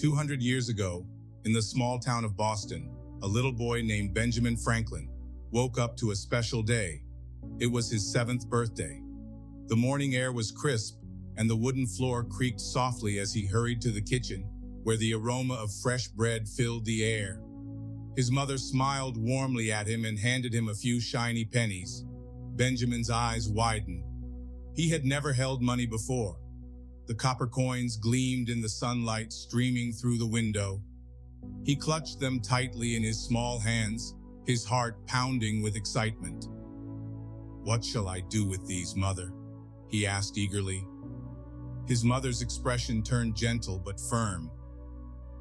200 years ago, in the small town of Boston, a little boy named Benjamin Franklin woke up to a special day. It was his 7th birthday. The morning air was crisp, and the wooden floor creaked softly as he hurried to the kitchen, where the aroma of fresh bread filled the air. His mother smiled warmly at him and handed him a few shiny pennies. Benjamin's eyes widened. He had never held money before. The copper coins gleamed in the sunlight streaming through the window. He clutched them tightly in his small hands, his heart pounding with excitement. "What shall I do with these, Mother?" he asked eagerly. His mother's expression turned gentle but firm.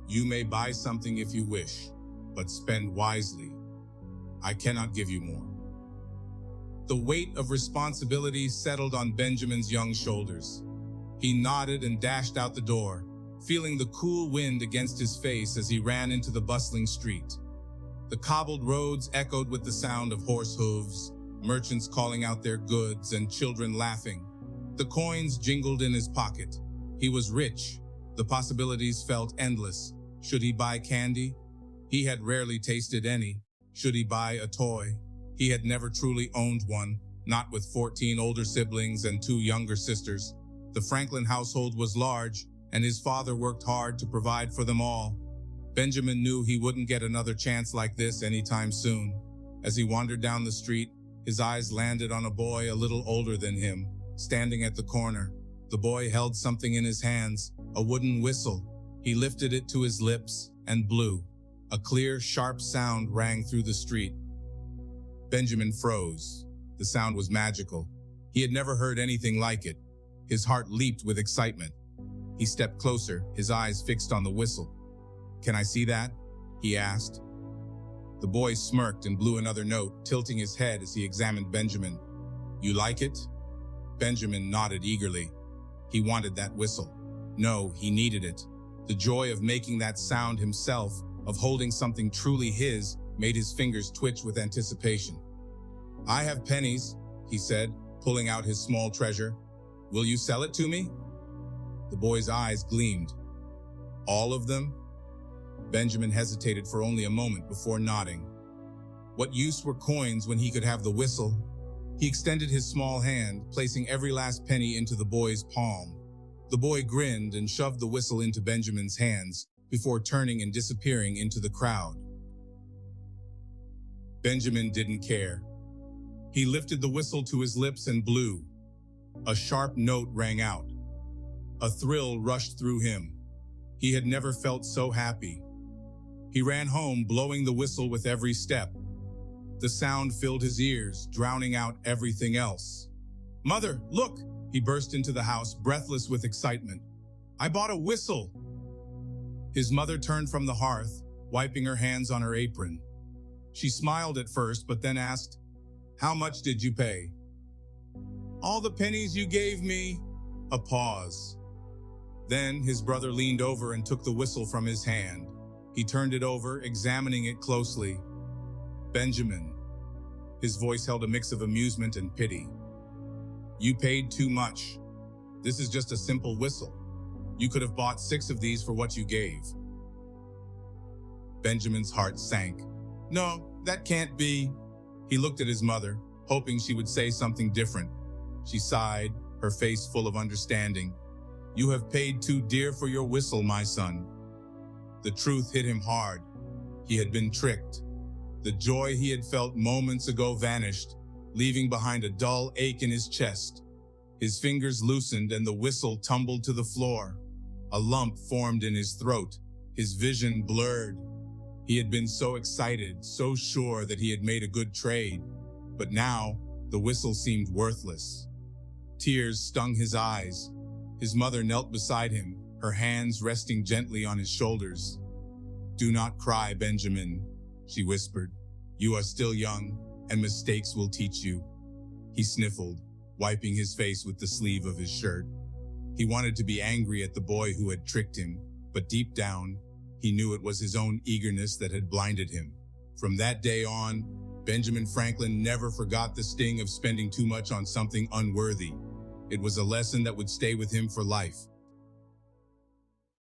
"You may buy something if you wish, but spend wisely. I cannot give you more." The weight of responsibility settled on Benjamin's young shoulders. He nodded and dashed out the door, feeling the cool wind against his face as he ran into the bustling street. The cobbled roads echoed with the sound of horse hooves, merchants calling out their goods, and children laughing. The coins jingled in his pocket. He was rich. The possibilities felt endless. Should he buy candy? He had rarely tasted any. Should he buy a toy? He had never truly owned one, not with 14 older siblings and 2 younger sisters. The Franklin household was large, and his father worked hard to provide for them all. Benjamin knew he wouldn't get another chance like this anytime soon. As he wandered down the street, his eyes landed on a boy a little older than him, standing at the corner. The boy held something in his hands, a wooden whistle. He lifted it to his lips and blew. A clear, sharp sound rang through the street. Benjamin froze. The sound was magical. He had never heard anything like it. His heart leaped with excitement. He stepped closer, his eyes fixed on the whistle. "Can I see that?" he asked. The boy smirked and blew another note, tilting his head as he examined Benjamin. "You like it?" Benjamin nodded eagerly. He wanted that whistle. No, he needed it. The joy of making that sound himself, of holding something truly his, made his fingers twitch with anticipation. "I have pennies," he said, pulling out his small treasure. "Will you sell it to me?" The boy's eyes gleamed. "All of them?" Benjamin hesitated for only a moment before nodding. What use were coins when he could have the whistle? He extended his small hand, placing every last penny into the boy's palm. The boy grinned and shoved the whistle into Benjamin's hands before turning and disappearing into the crowd. Benjamin didn't care. He lifted the whistle to his lips and blew. A sharp note rang out. A thrill rushed through him. He had never felt so happy. He ran home, blowing the whistle with every step. The sound filled his ears, drowning out everything else. "Mother, look!" He burst into the house, breathless with excitement. "I bought a whistle!" His mother turned from the hearth, wiping her hands on her apron. She smiled at first, but then asked, "How much did you pay?" "All the pennies you gave me." A pause. Then his brother leaned over and took the whistle from his hand. He turned it over, examining it closely. "Benjamin." His voice held a mix of amusement and pity. "You paid too much. This is just a simple whistle. You could have bought 6 of these for what you gave." Benjamin's heart sank. "No, that can't be." He looked at his mother, hoping she would say something different. She sighed, her face full of understanding. "You have paid too dear for your whistle, my son." The truth hit him hard. He had been tricked. The joy he had felt moments ago vanished, leaving behind a dull ache in his chest. His fingers loosened and the whistle tumbled to the floor. A lump formed in his throat. His vision blurred. He had been so excited, so sure that he had made a good trade. But now, the whistle seemed worthless. Tears stung his eyes. His mother knelt beside him, her hands resting gently on his shoulders. "Do not cry, Benjamin," she whispered. "You are still young, and mistakes will teach you." He sniffled, wiping his face with the sleeve of his shirt. He wanted to be angry at the boy who had tricked him, but deep down, he knew it was his own eagerness that had blinded him. From that day on, Benjamin Franklin never forgot the sting of spending too much on something unworthy. It was a lesson that would stay with him for life.